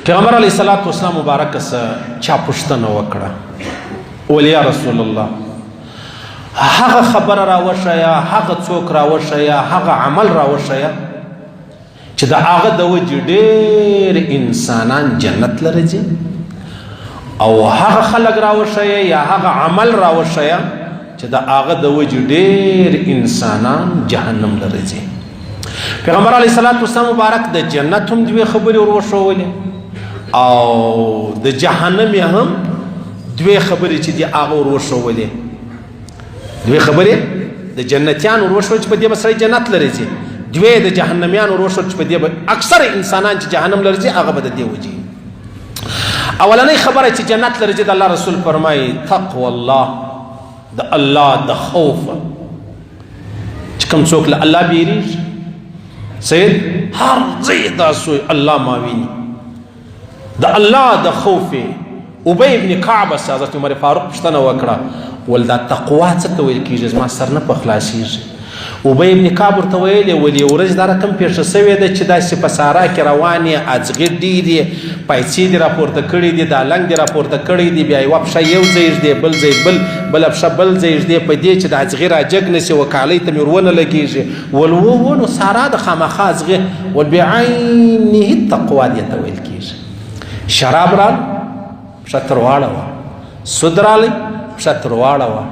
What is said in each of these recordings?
پیغمبر علیه الصلاة والسلام مبارک څه چا پوښتنه وکړه، ویل یا رسول الله هغه خبره راوښیه، هغه څوک راوښیه، هغه عمل راوښیه چې د هغه د وجې ډېر انسانان جنت له راځي، او هغه خلک راوښیه یا هغه عمل راوښیه چې د هغه د وجې ډېر انسانان جهنم له راځي. پیغمبر علیه الصلاة والسلام مبارک د جنت هم دوې خبرې ور وښولې او د جهنم هم دوې خبرې چې دي هغه ور وښولې. دوې خبرې د جنتیان ور وښول چې په دې به سړی جنت له راځي، دوې د جهنمیان ور وښول چې په دې به اکثر انسانان چې جهنم له راځي هغه به د دې وجې. اولنۍ خبره چې جنت له راځي د الله رسول فرمایي تقوی الله، د الله د خوف. چې کوم څوک له الله بیریږي سید هر ځای داسې الله ما ویني، د الله د خوف. ابی ابن کعب حضرت عمر فاروق پوښتنه وکړه، ول دا تقوا څه ته ویل کېږي؟ زما سر نه په خلاصېږي. ابی ابن کعب ورته ویلې ول یو ورځ دا رقم پېښه سوې ده چې داسې په صحرا کې روان یې، اځغې ډېرې پایڅې دې راپورته کړي دي، دا لنګ دې راپورته کړی دی، بیا یوه پښه یو ځای ږدې بل ځای بله پښه بل ځای ږدې په دې چې د اځغې راجګ نه شي وکالۍ ته مې ور ونه لګېږي. ول نو صحرا د خامخا اځغې ول بعینه تقوا دې ته ویل کېږي. شراب رال پښه تر واړوه، سود رالی پښه تر واړوه،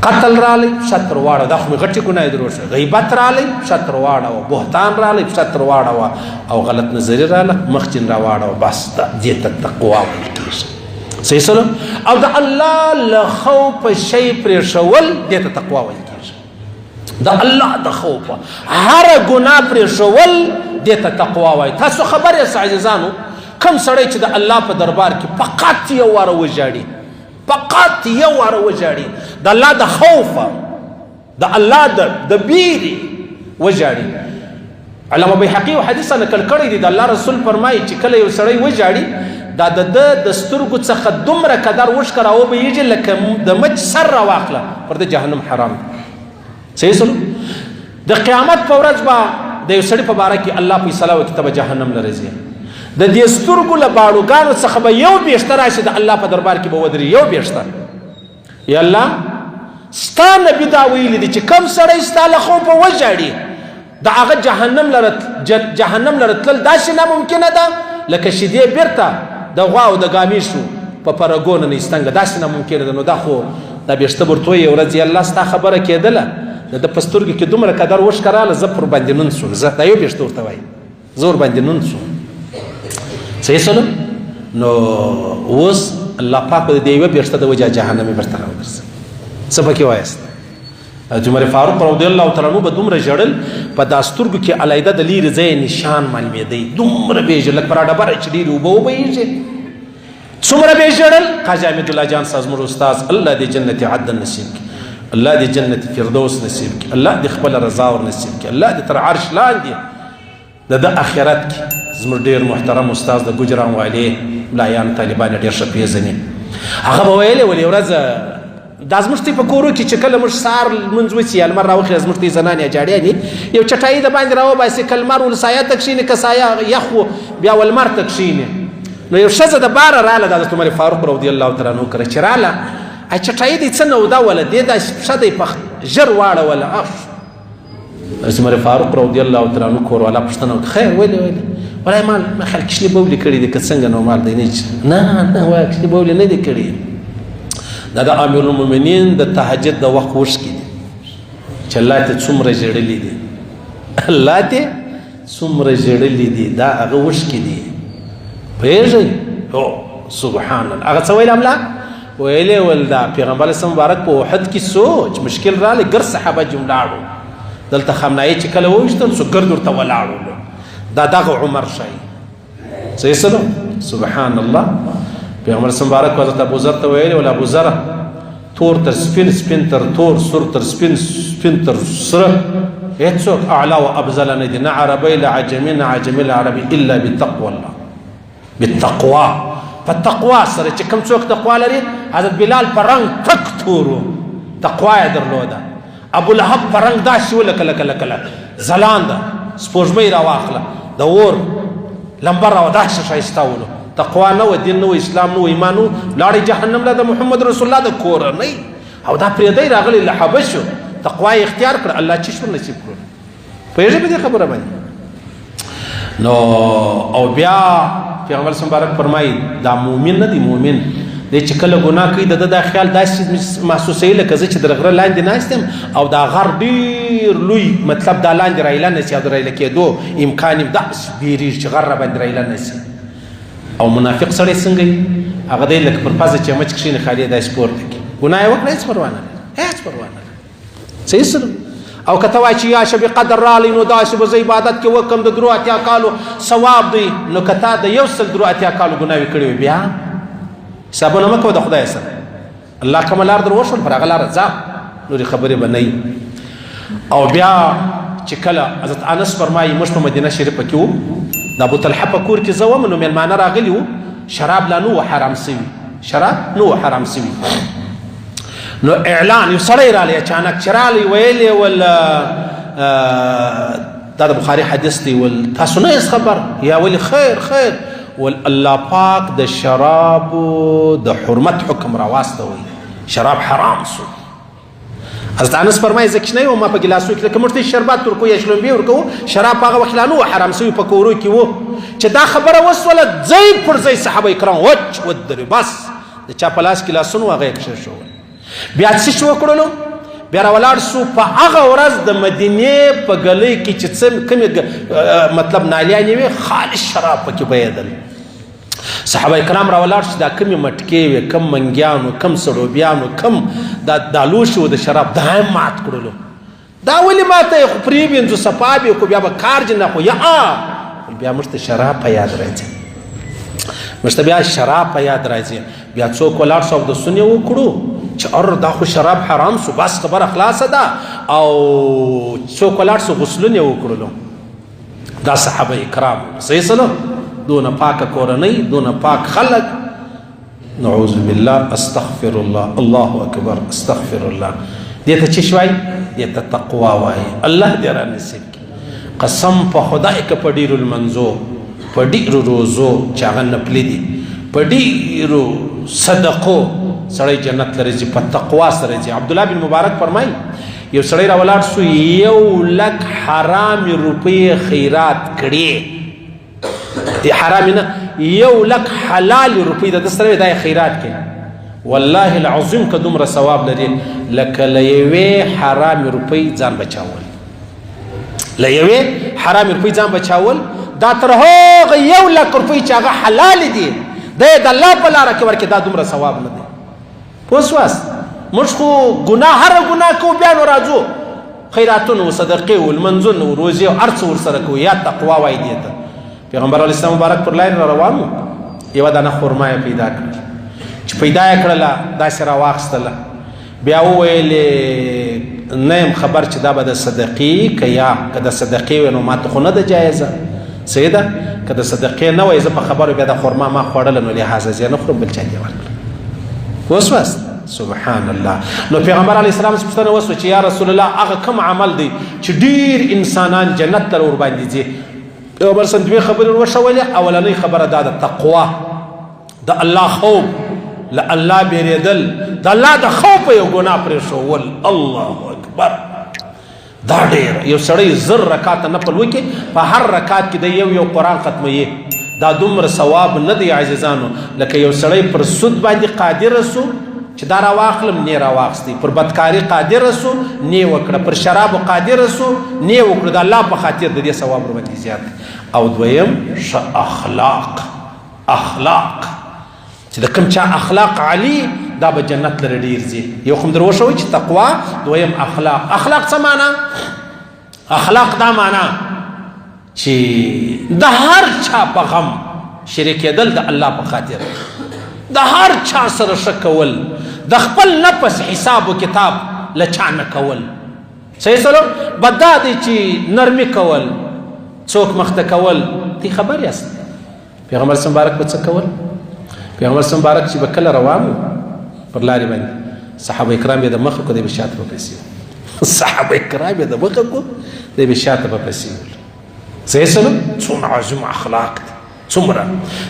قتل رالی پښه تر واړوه، دا خو مې غټې ګناه درو شه، غیبت رالی پښه تر واړوه، بهتان رالی پښه تر واړوه، او غلط نظري راله مخچین را واړوه. بس دې ته تقوا ویل کېږي. صحیح سلام. او د الله له خوفه شی پرېښول دې ته تقوا ویل کېږي. د الله د خوفه هره ګناه پرېښول دې ته تقوا وایي. تاسو خبر یاست عزیزانو، کم سړی چې د الله په دربار کې فقط یو واره وژاړي، فقط یو واره وژاړي، د الله د خوفه د الله د بیرې وژاړي. علامه بیهقي حدیث نقل کړی دی، د الله رسول فرمایي چې کله یو سړی وژاړي دا د سترګو څخه دومره قدر وشکه راوبهیږي لکه د مچ سر راواخله، پر د جهنم حرام دی. صحیح سلو. د قیامت په ورځ به د یو سړي په باره کې الله فیصله وکړي ته به جهنم له راځي، د دې سترګو له باړوګانو څخه به یو بیشته راشي د الله په دربار کې به ودري، یو بیشته. یا الله ستا نبي دا ویلي دي چې کوم سړی ستا له خوفه وژاړي د هغه جهنم لره تلل داسې ناممکنه ده لکه شیدې بیرته د غوا او د ګامیشو په پرګونه نه ایستنګه، داسې ناممکنه ده. نو دا خو دا بیشته ورته یو ورځ الله ستا خبره کېدله د په سترګو کې دومره قدر وشکراله زه پر باندې نون شوم، زه دا یو بیشته ورته وایي زه ور باندې نون شوم. صحیح سلام. نو اوس الله پاک د دې یوه بیشته د وجه جهنمي برته راوګرځي. څه پکې وایاست؟ عمر فاروق رضی الله تعالی عنه به دومره ژړل په دا سترګو کې علیحده د لیرې ځای نشان معلومېدی، دومره به یې ژړل لکه پر ډبره چې ډېرې اوبه وبهیږي، څومره به یې ژړل. قاضي حمید الله جان صاحب زموږ استاذ، الله دې جنت عدن نصیب کړي، الله دې جنت فردوس نصیب کړي، الله دې خپله رضا ور نصیب کړي، الله دې تر عرش لاندې د آخرت کې زموږ ډېر محترم استاذ د ګجران والي ملایان طالبان ډېر ښه پېژني. هغه به ویلې ولې ورځ دا زموږ تی په کورو کې چې کله موږ سهار لمونځ وڅي یا لمر راوخلي زموږ تی زنانې جاړیانې یو چټایي د باندې راوباسي، که لمر ول سایه ته کښېني که سایه یخ و بیا ولمر ته کښېني. نو یو ښځه د باره راله د حضرت عمر فاروق رضي الله تعالی عنه کره چې راله چټایي دی څه نو دا وله دې دا پښه دی په ژر واړوله. حضرت عمر فاروق رضي الله تعالی عنه کور والا پوښتنه وکړه خیر ولې ولی ما خیال کشنې بولې کړي دي که څنګه نو مال دی نه وایه کشنې بولې نه دي کړي، دا د امیر المؤمنین د تهجد د وخت وشکې دي چې الله ته څومره ژړلي دي، الله ته څومره ژړلي دي، دا هغه وشکې دي. پوهېږئ؟ هو سبحان الله. هغه څه ویل املاک ویلې ول دا پیغمبر اسلام مبارک په احد کې سوچ مشکل رالی ګر صحابه جملاړو دلته خامنایي چې کله وویشتل سو ګرد ورته ولاړو، دا دغه عمر شي. صحیح سلام. سبحان الله. پیغمبر اسلام مبارک حضرت ابو ذر ته ویلې ول ابو ذر تور تر سپین، سپین تر تور، سور تر سپین، سپین تر سره، هیڅوک اعلی او افضل نه دي، نه عربی له عجمي نه عجمي له عربي الا بتقوى الله، بالتقوا. په تقوا سره چې کوم څوک تقوا لري، حضرت بلال په رنګ تک تورو تقوا یې درلوده، ابو لهب په رنګ داسې و لکه ځلانده سپوږمۍ راواخله، د اور لمبر او داسې ښایسته ولو تقوا نه و دین نه و اسلام نه و ایمان نه و لاړې جهنم له د محمد رسول الله د کورنۍ او دا پرېدی راغلی له حبشو تقوا یې اختیار کړه الله چې شو نصیب کړو پوهېږې په دې خبره باندې نو او بیا پیغمبر مبارک فرمایي دا مؤمن نه دی مؤمن دی چې کله ګناه کوي د ده دا خیال داسې محسوسوي لکه زه چې د غره لاندې ناست یم او دا غر ډېر لوی مطلب دا لاندې رایله نسي او د رایله کېدو امکان یې داسې بیریږي چې غر راباندې رایله نسي او منافق سړی څنګه وي هغه دی لکه پر پزه چې مچ کښېني خالي یې داسې پورته کړي ګناه یې وکړه هېڅ پروا نه لري هېڅ پروا نه لري صحیح سره او که ته وایې چې یا شب قدر رالی نو داسې به زه عبادت کې وکړم د درو اتیا کالو ثواب دی نو که تا د 102 کالو ګناوې کړې وي بیا حسابونه مه کوه د خدای سره الله کومه لار در وښول پر هغه لاره ځه نورې خبرې به نه او بیا چې کله حضرت انس فرمایي موږ په مدینه شریفه کې وو د ابو طلحه په کور کې زه وم نو میلمانه راغلي وو شراب لا نه و حرام سوي شراب نه و حرام سوي نو اعلان یو سړی رالی اچانک چې رالی ویلې ول دا د بخاري حدیث دی ول تاسو نه یاست خبر یا ولې خیر خیر ول الله پاک د شرابو د حرمت حکم راواستوي شراب حرام سو حضرت انس فرمایي زه کښېنی وم ما په ګیلاسو کې لکه موږ ته شربت ورکوو یا شلومبې ورکوو شراب په هغه وخت لا نه و حرام سوي په کورو کې و چې دا خبره وسوله ځای پر ځای صحابه کرام وچ ودرې بس د چا په لاس کې لاسونه و هغه یې کښېښول بیا څه شو وکړلو بیا راولاړ سو په هغه ورځ د مدینې په ګلۍ کې چې څه کومې مطلب نالیانې وې خالص شراب پکې بهېدل صحابه کرام راولاړ چې دا کومې مټکې وې کم منګیانو کم سړوبیانو کم دا لوښي و د شراب دا هم مات کړلو دا ولې ماته یې خو پرېوینځو صفا به کړو بیا به کار جې نه خو یا بیا موږ ته شراب په یاد راځي موږ ته بیا شراب په یاد راځي بیا څوک ولاړ شو او د سنې وکړو چې ار دا خو شراب حرام سو بس خبره خلاصه ده او څوک ولاړ سو غسلونه وکړلو دا صحابه کرام صحیح سلام دونه پاک کورنۍ دونه پاک خلق نعوذ بالله استغفر الله الله اکبر استغفر الله دې ته چې شوي دې ته تقوا وایي الله دې را نصیب کړي قسم په خدای که په ډیرو لمنځو په ډیرو روزو چې هغه نفلي دي په ډیرو صدقو سړی جنت لري چې په تقوا سره چې عبد الله بن مبارک فرمایي یو سړی راولاړ سو 1 لک حرام روپۍ خیرات کړي حرام نه 1 لک حلال روپۍ د سره د خیرات کړي والله العظیم که دومره ثواب لري لکه له یوې حرام روپۍ ځان بچاول له یوې حرام روپۍ ځان بچاول دا تر هغه 1 لک روپۍ چې هغه حلال دي د الله په لاره کې ورکې دا دومره ثواب نه دی پوه شواست موږ خو ګناه هره ګناه کوو بیا نو راځو خیراتونه و صدقې و لمنځونه و روزې و هر څه ورسره کوو یا تقوا وایي دې ته پیغمبر علیه السلام مبارک پر لارې را روان و یوه دانه خرما یې پیدا کړه چې پیدا یې کړله داسې راواخیستله بیا وویلې نه یم خبر چې دا به د صدقې که یا که د صدقې وی نو ماته خو نه ده جایزه صحیح ده که د صدقې نه وای زه په خبرو بیا د خرما ما خوړله نو لحاظه زه نه خورم بل چا دې ورکړه پوه شوست سبحان الله نو پیغمبر علیه السلام څخه پوښتنه وسوه چې یا رسول الله هغه کوم عمل دی چې ډېر انسانان جنت ته ورباندې ځي پیغمبر صلی دوې خبرې وښولې اولنۍ خبره دا د تقوا د الله خوف له الله بیرېدل د الله د خوف یو ګناه پرېښول الله اکبر دا ډېر یو سړی 1000 رکاته نفل وکړي په هر رکات کې د یو قرآن ختموي دا دومره ثواب نه دی عزیزانو لکه یو سړی پر سود باندې قادر سو چې دا راواخلم نه راواخستی پر بدکاری قادر سو نه وکړه پر شراب قادر سو نه وکړه د الله په خاطر د دې ثواب ورته زیات او دویم ش اخلاق چې د کوم چا اخلاق علی دا به جنت لري ډیر ځي یو کوم دروښوي چې تقوا دویم اخلاق څه معنا اخلاق دا معنا چې د هر چا په غم شریکېدل د الله په خاطر د هر چا سره ښه کول د خپل نفس حساب و کتاب له چا نه کول صحیح سلام بد دا دی چې نرمي کول څوک مخته کول تی خبر یاست پیغمبر صلی مبارک به څه کول پیغمبر صلی مبارک چې به کله روان و پر لارې باندې صحابه کرام یې د مخه کو دی به شاته په پسې صحابه کرام یې د مخه کو دی به شاته په پسې صحیح سلام څومره عظیم اخلاق څومره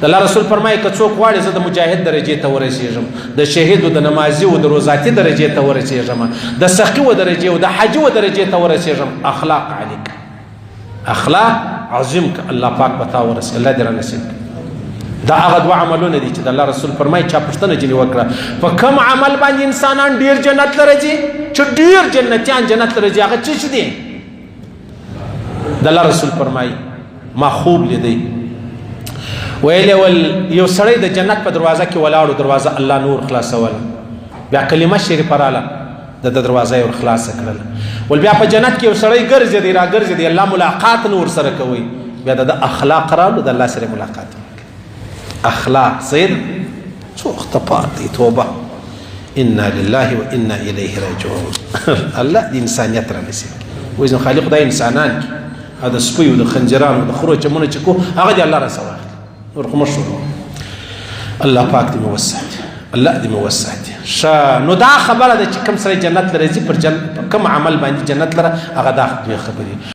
د الله رسول فرمایي که څوک غواړي زه د مجاهد درجې ته ورسېږم د شهید و د نمازي و د روزاتي درجې ته ورسېږم د سخي و درجې و د حاجي و درجې ته ورسېږم اخلاق علیک اخلاق عظیم که الله پاک به تا ورسي الله دې رانصیب دا هغه دوه عملونه دي چې د الله رسول فرمایي چا پوښتنه ځینې وکړه په کوم عمل باندې انسانان ډېر جنت ته راځي چې ډېر جنتیان جنت ته راځي هغه څه دي د الله رسول فرمایي ما خوب لیدی ویلې ول یو سړی د جنت په دروازه کې ولاړو دروازه الله نور خلاصول بیا کلمه شریفه رااله د دروازه یې ور خلاصه کړله ول بیا په جنت کې یو سړی ګرځېدی را ګرځېدی الله ملاقات نور سره کوي بیا د اخلاق رالو د الله سره ملاقات اخلاق سید څو وخت پاتې توبه انا لله و انا الیه راجعون الله د انسانیت را نصیب وایي زموږ خالق خدای انسانان کې دا سپیو د خنجرانو د خرو چمونه چې کو هغه د الله را سوا نور کوم شو الله پاک دې موسع الله دې موسع شا نو دا خبره ده چې کوم سره جنت لري پر کوم عمل باندې جنت لره هغه دا خبرې